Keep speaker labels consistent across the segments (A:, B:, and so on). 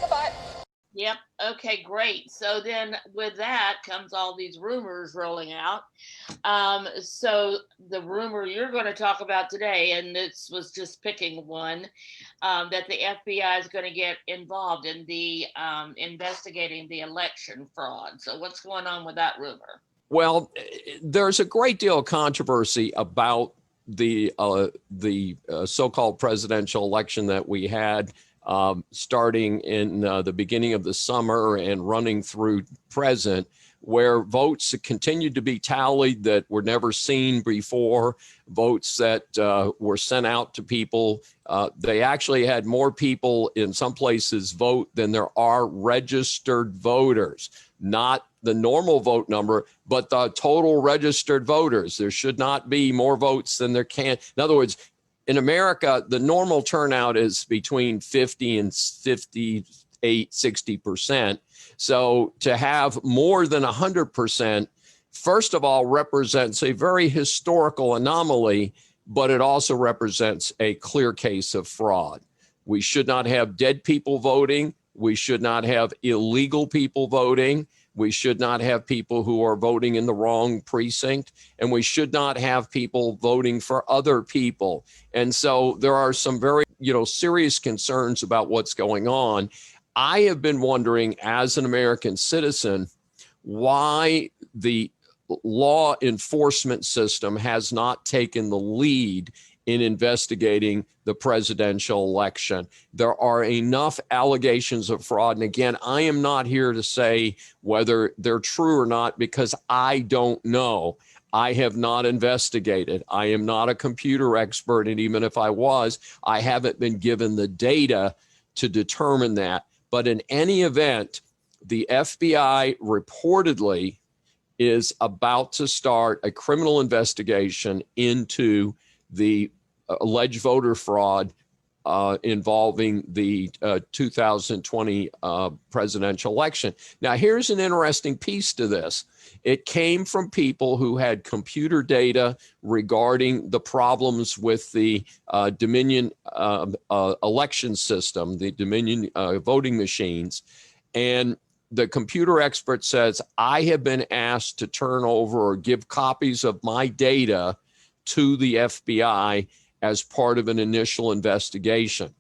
A: Goodbye.
B: Yep. Okay, great. So then with that comes all these rumors rolling out. So the rumor you're going to talk about today, and this was just picking one, that the FBI is going to get involved in the investigating the election fraud. So what's going on with that rumor?
C: Well, there's a great deal of controversy about the so-called presidential election that we had starting in the beginning of the summer and running through present, where votes continued to be tallied that were never seen before, votes that were sent out to people. They actually had more people in some places vote than there are registered voters, not the normal vote number, but the total registered voters. There should not be more votes than there can. In other words, in America, the normal turnout is between 50 and 58, 60%. So to have more than 100%, first of all, represents a very historical anomaly, but it also represents a clear case of fraud. We should not have dead people voting. We should not have illegal people voting. We should not have people who are voting in the wrong precinct, and we should not have people voting for other people. And so there are some very, serious concerns about what's going on. I have been wondering, as an American citizen, why the law enforcement system has not taken the lead in investigating the presidential election. There are enough allegations of fraud. And again, I am not here to say whether they're true or not, because I don't know. I have not investigated. I am not a computer expert. And even if I was, I haven't been given the data to determine that. But in any event, the FBI reportedly is about to start a criminal investigation into the alleged voter fraud involving the 2020 presidential election. Now, here's an interesting piece to this. It came from people who had computer data regarding the problems with the Dominion election system, the Dominion voting machines. And the computer expert says, I have been asked to turn over or give copies of my data to the FBI as part of an initial investigation.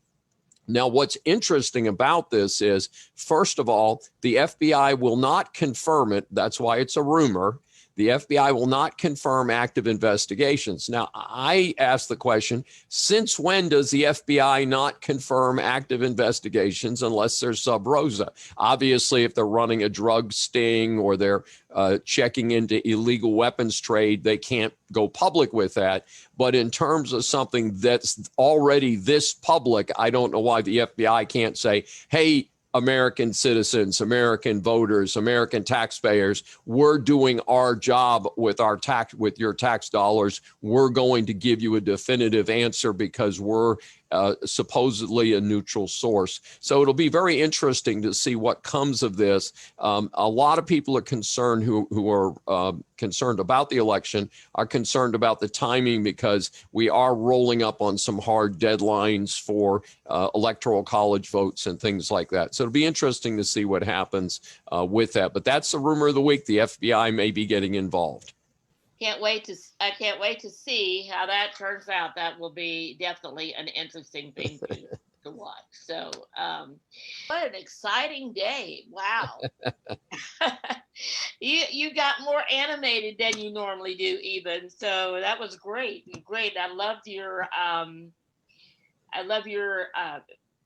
C: Now, what's interesting about this is, first of all, the FBI will not confirm it. That's why it's a rumor. The FBI will not confirm active investigations. Now, I ask the question, since when does the FBI not confirm active investigations unless they're sub rosa? Obviously, if they're running a drug sting or they're checking into illegal weapons trade, they can't go public with that. But in terms of something that's already this public, I don't know why the FBI can't say, hey, American citizens, American voters, American taxpayers, we're doing our job with your tax dollars. We're going to give you a definitive answer because we're supposedly a neutral source. So it'll be very interesting to see what comes of this. A lot of people are concerned who are concerned about the election are concerned about the timing, because we are rolling up on some hard deadlines for electoral college votes and things like that. So it'll be interesting to see what happens with that. But that's the rumor of the week. The FBI may be getting involved.
B: I can't wait to see how that turns out. That will be definitely an interesting thing to watch. So, what an exciting day! Wow, you got more animated than you normally do, even. So that was great. Great. I loved your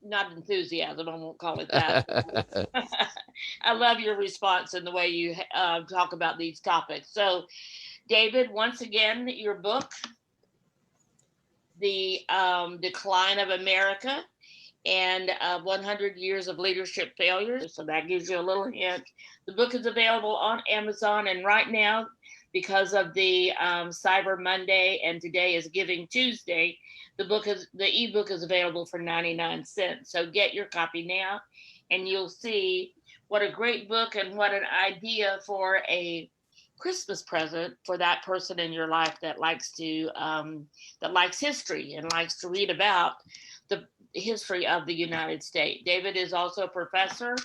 B: not enthusiasm. I won't call it that. I love your response and the way you talk about these topics. So, David, once again, your book, The Decline of America and 100 Years of Leadership Failures. So that gives you a little hint. The book is available on Amazon, and right now, because of the Cyber Monday and today is Giving Tuesday, the ebook is available for 99 cents. So get your copy now, and you'll see what a great book and what an idea for a Christmas present for that person in your life that likes history and likes to read about history of the United States. David is also a professor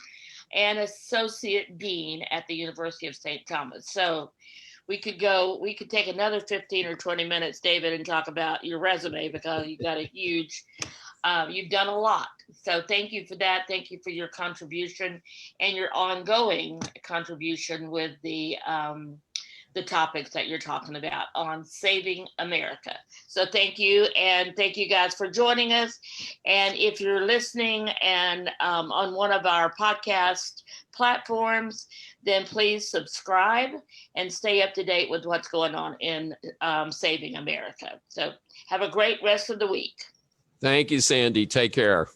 B: and associate dean at the University of St. Thomas. So we could take another 15 or 20 minutes, David, and talk about your resume, because you've got a huge, you've done a lot. So thank you for that. Thank you for your contribution and your ongoing contribution with the topics that you're talking about on saving America. So thank you. And thank you guys for joining us. And if you're listening and on one of our podcast platforms, then please subscribe and stay up to date with what's going on in saving America. So have a great rest of the week.
C: Thank you, Sandy. Take care.